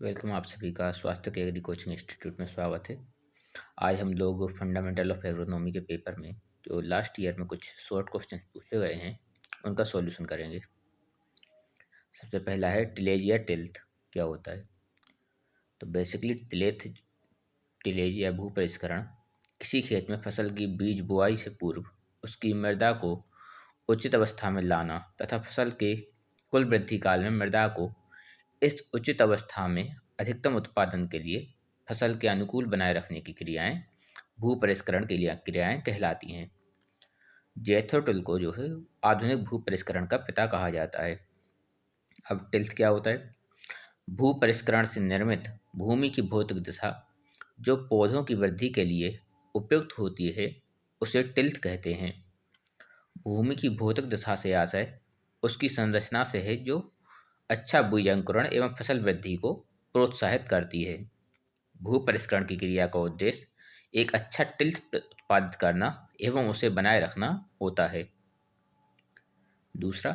Welcome आप सभी का स्वास्थ्य के एग्री कोचिंग इंस्टीट्यूट में स्वागत है। आज हम लोग फंडामेंटल ऑफ एग्रोनॉमी के पेपर में जो लास्ट ईयर में कुछ शॉर्ट क्वेश्चन पूछे गए हैं उनका सॉल्यूशन करेंगे। सबसे पहला है टिलेज या टिल्थ क्या होता है। तो बेसिकली टिलेज या भू परिष्करण किसी खेत में फसल की बीज बुआई से पूर्व उसकी मृदा को उचित अवस्था में लाना तथा फसल के कुल वृद्धि काल में मृदा को इस उचित अवस्था में अधिकतम उत्पादन के लिए फसल के अनुकूल बनाए रखने की क्रियाएं भू परिष्करण के लिए क्रियाएं कहलाती हैं। जैथो टुल को जो है आधुनिक भू परिष्करण का पिता कहा जाता है। अब टिल्थ क्या होता है। भू परिष्करण से निर्मित भूमि की भौतिक दिशा जो पौधों की वृद्धि के लिए उपयुक्त होती है उसे टिल्थ कहते हैं। भूमि की भौतिक दशा से आशय उसकी संरचना से है जो अच्छा बीज अंकुरण एवं फसल वृद्धि को प्रोत्साहित करती है। भू परिष्करण की क्रिया का उद्देश्य एक अच्छा टिल्थ उत्पादित करना एवं उसे बनाए रखना होता है। दूसरा,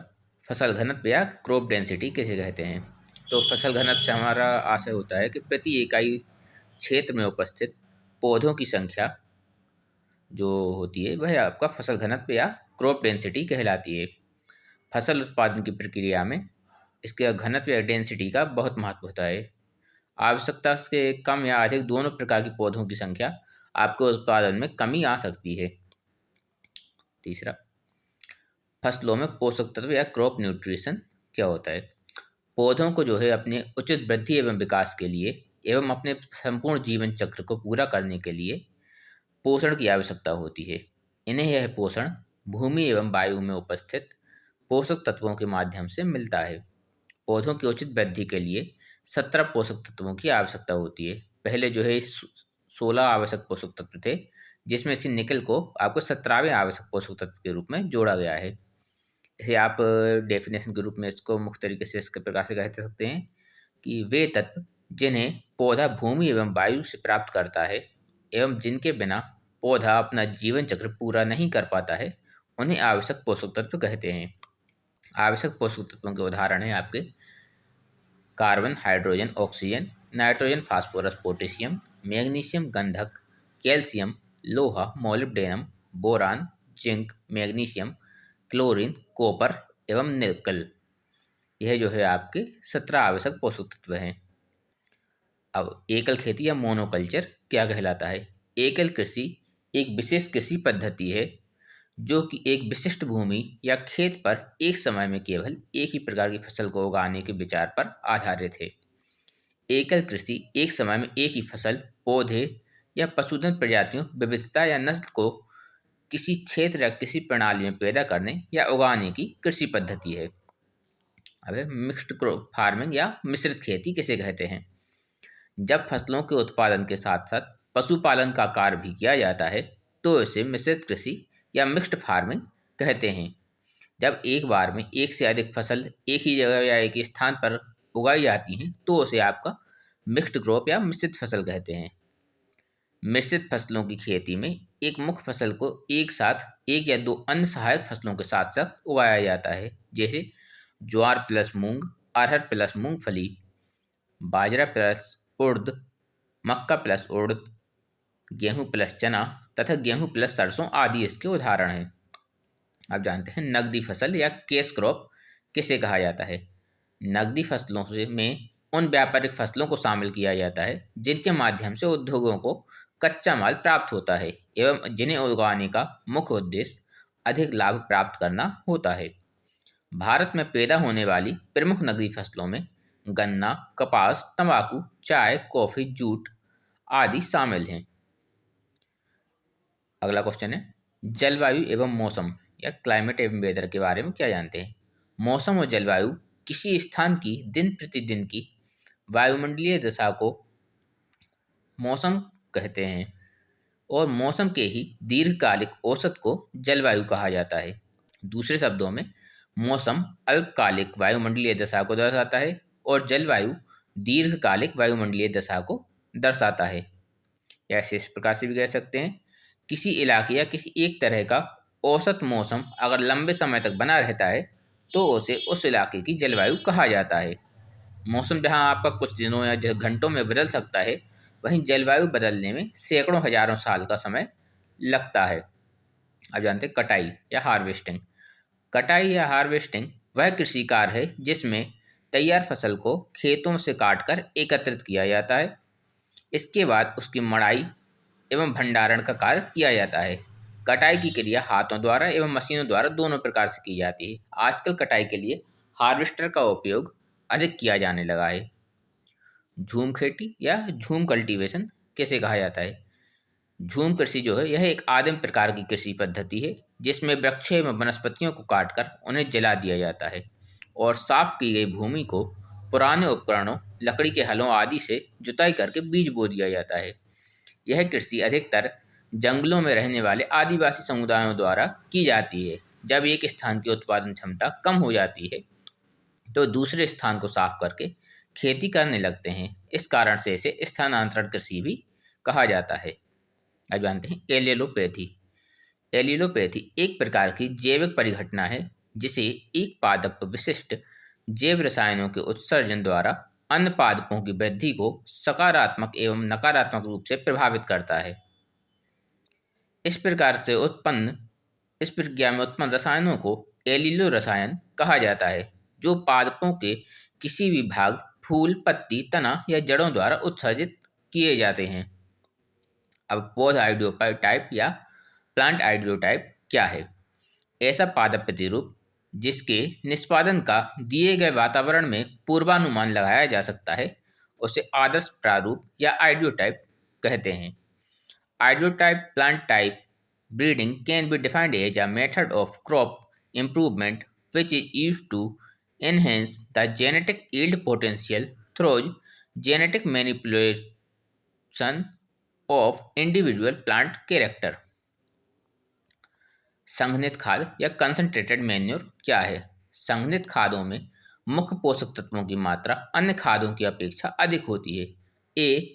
फसल घनत्व या क्रॉप डेंसिटी किसे कहते हैं। तो फसल घनत्व से हमारा आशय होता है कि प्रति इकाई क्षेत्र में उपस्थित पौधों की संख्या जो होती है वह आपका फसल घनत्व या क्रॉप डेंसिटी कहलाती है। फसल उत्पादन की प्रक्रिया में इसके घनत्व या डेंसिटी का बहुत महत्व होता है। आवश्यकता से कम या अधिक दोनों प्रकार की पौधों की संख्या आपके उत्पादन में कमी आ सकती है। तीसरा, फसलों में पोषक तत्व या क्रॉप न्यूट्रिशन क्या होता है। पौधों को जो है अपने उचित वृद्धि एवं विकास के लिए एवं अपने संपूर्ण जीवन चक्र को पूरा करने के लिए पोषण की आवश्यकता होती है। इन्हें यह पोषण भूमि एवं वायु में उपस्थित पोषक तत्वों के माध्यम से मिलता है। पौधों की उचित वृद्धि के लिए 17 पोषक तत्वों की आवश्यकता होती है। पहले जो है 16 आवश्यक पोषक तत्व थे जिसमें से निकल को आपको 17वें आवश्यक पोषक तत्व के रूप में जोड़ा गया है। इसे आप डेफिनेशन के रूप में इसको मुख्य तरीके से इसके प्रकार से कह सकते हैं कि वे तत्व जिन्हें पौधा भूमि एवं वायु से प्राप्त करता है एवं जिनके बिना पौधा अपना जीवन चक्र पूरा नहीं कर पाता है उन्हें आवश्यक पोषक तत्व कहते हैं। आवश्यक पोषक तत्वों के उदाहरण हैं आपके carbon, hydrogen, oxygen, nitrogen, phosphorus, potassium, magnesium, गंधक, कैल्शियम, लोहा, molybdenum, boron, zinc, magnesium, chlorine, copper एवं निकल। यह जो है आपके 17 आवश्यक पोषक तत्व हैं। अब एकल खेती या मोनोकल्चर क्या कहलाता है। एकल कृषि एक विशेष कृषि पद्धति है जो कि एक विशिष्ट भूमि या खेत पर एक समय में केवल एक ही प्रकार की फसल को उगाने के विचार पर आधारित है। एकल कृषि एक समय में एक ही फसल, पौधे या पशुधन प्रजातियों, विविधता या नस्ल को किसी क्षेत्र या किसी प्रणाली में पैदा करने या उगाने की कृषि पद्धति है। अब मिक्स्ड क्रॉप फार्मिंग या मिश्रित खेती किसे कहते हैं। जब फसलों के उत्पादन के साथ साथ पशुपालन का कार्य भी किया जाता है तो इसे मिश्रित कृषि या मिक्स्ड फार्मिंग कहते हैं। जब एक बार में एक से अधिक फसल एक ही जगह या एक ही स्थान पर उगाई जाती हैं तो उसे आपका मिक्स्ड क्रॉप या मिश्रित फसल कहते हैं। मिश्रित फसलों की खेती में एक मुख्य फसल को एक साथ एक या दो अन्य सहायक फसलों के साथ साथ उगाया जाता है, जैसे ज्वार प्लस मूंग, अरहर प्लस मूंगफली, बाजरा प्लस उड़द, मक्का प्लस उड़द, गेहूं प्लस चना तथा गेहूं प्लस सरसों आदि इसके उदाहरण हैं। अब जानते हैं नकदी फसल या कैश क्रॉप किसे कहा जाता है। नकदी फसलों में उन व्यापारिक फसलों को शामिल किया जाता है जिनके माध्यम से उद्योगों को कच्चा माल प्राप्त होता है एवं जिन्हें उगाने का मुख्य उद्देश्य अधिक लाभ प्राप्त करना होता है। भारत में पैदा होने वाली प्रमुख नकदी फसलों में गन्ना, कपास, तंबाकू, चाय, कॉफी, जूट आदि शामिल हैं। अगला क्वेश्चन है जलवायु एवं मौसम या क्लाइमेट एवं वेदर के बारे में क्या जानते हैं। मौसम और जलवायु किसी स्थान की दिन प्रतिदिन की वायुमंडलीय दशा को मौसम कहते हैं और मौसम के ही दीर्घकालिक औसत को जलवायु कहा जाता है। दूसरे शब्दों में मौसम अल्पकालिक वायुमंडलीय दशा को दर्शाता है और जलवायु दीर्घकालिक वायुमंडलीय दशा को दर्शाता है। या ऐसे इस प्रकार से भी कह सकते हैं किसी इलाके या किसी एक तरह का औसत मौसम अगर लंबे समय तक बना रहता है तो उसे उस इलाके की जलवायु कहा जाता है। मौसम जहाँ आपका कुछ दिनों या घंटों में बदल सकता है, वहीं जलवायु बदलने में सैकड़ों हजारों साल का समय लगता है। अब जानते हैं कटाई या हार्वेस्टिंग। कटाई या हार्वेस्टिंग वह कृषि कार्य है जिसमें तैयार फसल को खेतों से काटकर एकत्रित किया जाता है। इसके बाद उसकी मड़ाई एवं भंडारण का कार्य किया जाता है। कटाई की क्रिया हाथों द्वारा एवं मशीनों द्वारा दोनों प्रकार से की जाती है। आजकल कटाई के लिए हार्वेस्टर का उपयोग अधिक किया जाने लगा है। झूम खेती या झूम कल्टीवेशन कैसे कहा जाता है? झूम कृषि जो है यह एक आदिम प्रकार की कृषि पद्धति है जिसमें वृक्षों एवं वनस्पतियों को काटकर उन्हें जला दिया जाता है और साफ की गई भूमि को पुराने उपकरणों, लकड़ी के हलों आदि से जुताई करके बीज बो दिया जाता है। यह कृषि अधिकतर जंगलों में रहने वाले आदिवासी समुदायों द्वारा की जाती है। जब एक स्थान की उत्पादन क्षमता कम हो जाती है तो दूसरे स्थान को साफ करके खेती करने लगते हैं। इस कारण से इसे स्थानांतरण कृषि भी कहा जाता है। अब जानते हैं एलिलोपैथी। एलिलोपैथी एक प्रकार की जैविक परिघटना है जिसे एक पादप विशिष्ट जैव रसायनों के उत्सर्जन द्वारा अन्य पादपों की वृद्धि को सकारात्मक एवं नकारात्मक रूप से प्रभावित करता है। इस प्रकार से उत्पन्न इस प्रक्रिया में उत्पन्न रसायनों को एलिलो रसायन कहा जाता है जो पादपों के किसी भी भाग, फूल, पत्ती, तना या जड़ों द्वारा उत्सर्जित किए जाते हैं। अब पौध आइडियोटाइप या प्लांट आइडियोटाइप क्या है? ऐसा पादप प्रतिरूप जिसके निष्पादन का दिए गए वातावरण में पूर्वानुमान लगाया जा सकता है उसे आदर्श प्रारूप या आइडियोटाइप कहते हैं। Ideotype plant type breeding can be defined as a method of crop improvement which is used to enhance the genetic yield potential through genetic manipulation of individual plant character। संघनित खाद या कंसंट्रेटेड मैन्योर क्या है? संघनित खादों में मुख्य पोषक तत्वों की मात्रा अन्य खादों की अपेक्षा अधिक होती है। ए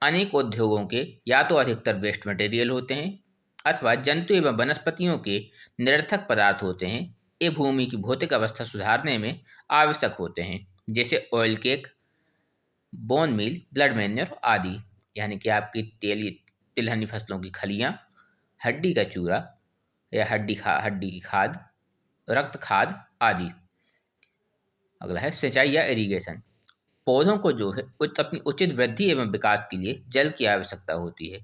अनेक उद्योगों के या तो अधिकतर वेस्ट मटेरियल होते हैं अथवा जंतु एवं वनस्पतियों के निरर्थक पदार्थ होते हैं। ये भूमि की भौतिक अवस्था सुधारने में आवश्यक होते हैं, जैसे oil cake, bone meal, blood manure आदि। यानी कि आपकी तिलहनी फसलों की खलियाँ, हड्डी का चूरा या हड्डी की खाद, रक्त खाद आदि। अगला है सिंचाई या इरिगेशन। पौधों को जो है अपनी उचित वृद्धि एवं विकास के लिए जल की आवश्यकता होती है।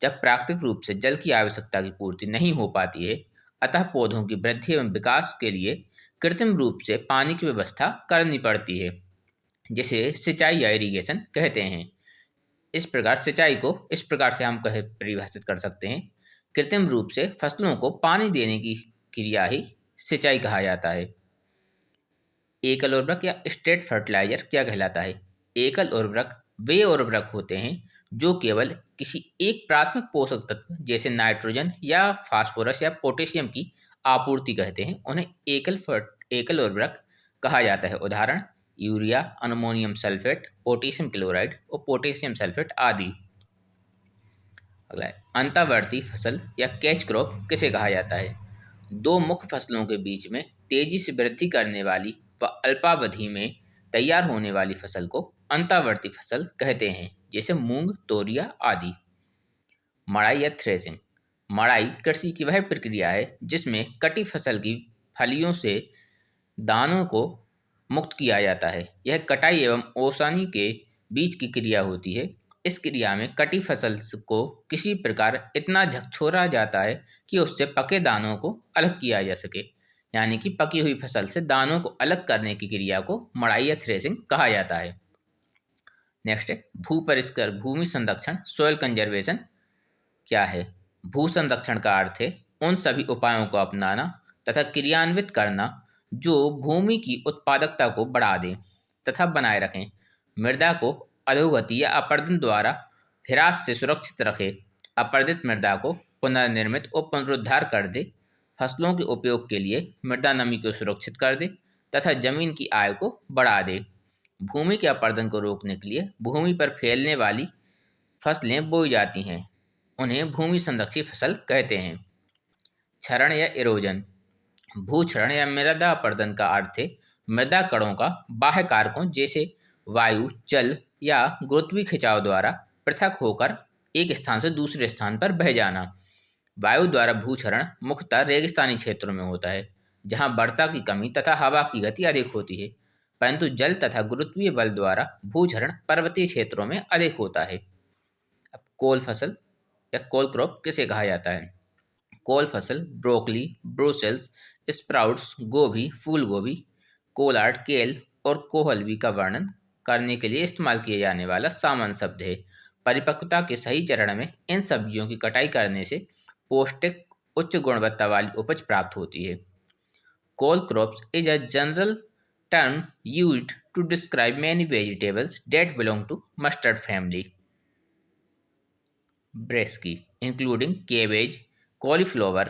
जब प्राकृतिक रूप से जल की आवश्यकता की पूर्ति नहीं हो पाती है, अतः पौधों की वृद्धि एवं विकास के लिए कृत्रिम रूप से पानी की व्यवस्था करनी पड़ती है, जिसे सिंचाई या इरिगेशन कहते हैं। इस प्रकार सिंचाई को इस प्रकार से हम परिभाषित कर सकते हैं। कृत्रिम रूप से फसलों को पानी देने की क्रिया ही सिंचाई कहा जाता है। एकल उर्वरक या स्टेट फर्टिलाइजर क्या कहलाता है? एकल उर्वरक वे उर्वरक होते हैं जो केवल किसी एक प्राथमिक पोषक तत्व जैसे नाइट्रोजन या फास्फोरस या पोटेशियम की आपूर्ति करते हैं। उन्हें एकल उर्वरक कहा जाता है। उदाहरण urea, ammonium sulphate, potassium chloride और पोटेशियम सल्फेट आदि। अगला है अंतर्वर्ती फसल या कैच क्रॉप किसे कहा जाता है? दो मुख्य फसलों के बीच में तेजी से वृद्धि करने वाली व अल्पावधि में तैयार होने वाली फसल को अंतर्वर्ती फसल कहते हैं, जैसे मूंग, तोरिया आदि। मड़ाई या थ्रेसिंग। मड़ाई कृषि की वह प्रक्रिया है जिसमें कटी फसल की फलियों से दानों को मुक्त किया जाता है। यह कटाई एवं ओसानी के बीच की क्रिया होती है। इस क्रिया में कटी फसल को किसी प्रकार इतना झकझोरा जाता है कि उससे पके दानों को अलग किया जा सके। यानी कि पकी हुई फसल से दानों को अलग करने की क्रिया को मड़ाई या थ्रेसिंग कहा जाता है। नेक्स्ट है भू परिष्कार भूमि संरक्षण, सॉइल कंजर्वेशन क्या है? भू संरक्षण का अर्थ है उन सभी उपायों को अपनाना तथा क्रियान्वित करना जो भूमि की उत्पादकता को बढ़ा दें तथा बनाए रखें, मृदा को अधोगति या अपरदन द्वारा ह्रास से सुरक्षित रखे, अपरदित मृदा को पुनर्निर्मित और पुनरुद्धार कर दे, फसलों के उपयोग के लिए मृदा नमी को सुरक्षित कर दे तथा जमीन की आय को बढ़ा दे। भूमि के अपरदन को रोकने के लिए भूमि पर फैलने वाली फसलें बोई जाती हैं, उन्हें भूमि संरक्षी फसल कहते हैं। क्षरण या इरोजन। भूक्षरण या मृदा अपरदन का अर्थ है मृदा कणों का बाह्य कारकों जैसे वायु, जल या गुरुत्वीय खिंचाव द्वारा पृथक होकर एक स्थान से दूसरे स्थान पर बह जाना। वायु द्वारा भूक्षरण मुख्यतः रेगिस्तानी क्षेत्रों में होता है, जहां वर्षा की कमी तथा हवा की गति अधिक होती है, परंतु जल तथा गुरुत्वीय बल द्वारा भूक्षरण पर्वतीय क्षेत्रों में अधिक होता है। अब कोल फसल या कोल क्रॉप किसे कहा जाता है? कोल फसल ब्रोकली, ब्रुसेल्स स्प्राउट्स, गोभी, फूल गोभी, कोलार्ड, केल और कोहलवी का वर्णन करने के लिए इस्तेमाल किया जाने वाला सामान्य शब्द है। परिपक्वता के सही चरण में इन सब्जियों की कटाई करने से पौष्टिक उच्च गुणवत्ता वाली उपज प्राप्त होती है। Cole crops is a general term used to describe many vegetables that belong to mustard family brassicae, including cabbage, cauliflower,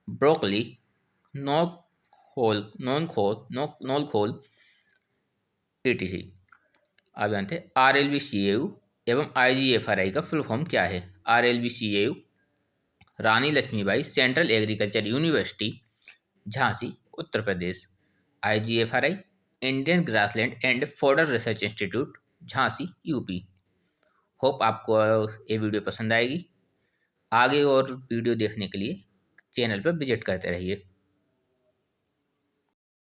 broccoli, नोलखोल etc। अब जानते हैं RLBCAU एवं IGFRI का फुल फॉर्म क्या है। RLBCAU Rani Lakshmibai central agriculture university, Jhansi, Uttar Pradesh. IGFRI Indian grassland and fodder research institute, Jhansi, UP. Hope आपको ये video पसंद आएगी। आगे और वीडियो देखने के लिए चैनल पर विजिट करते रहिए।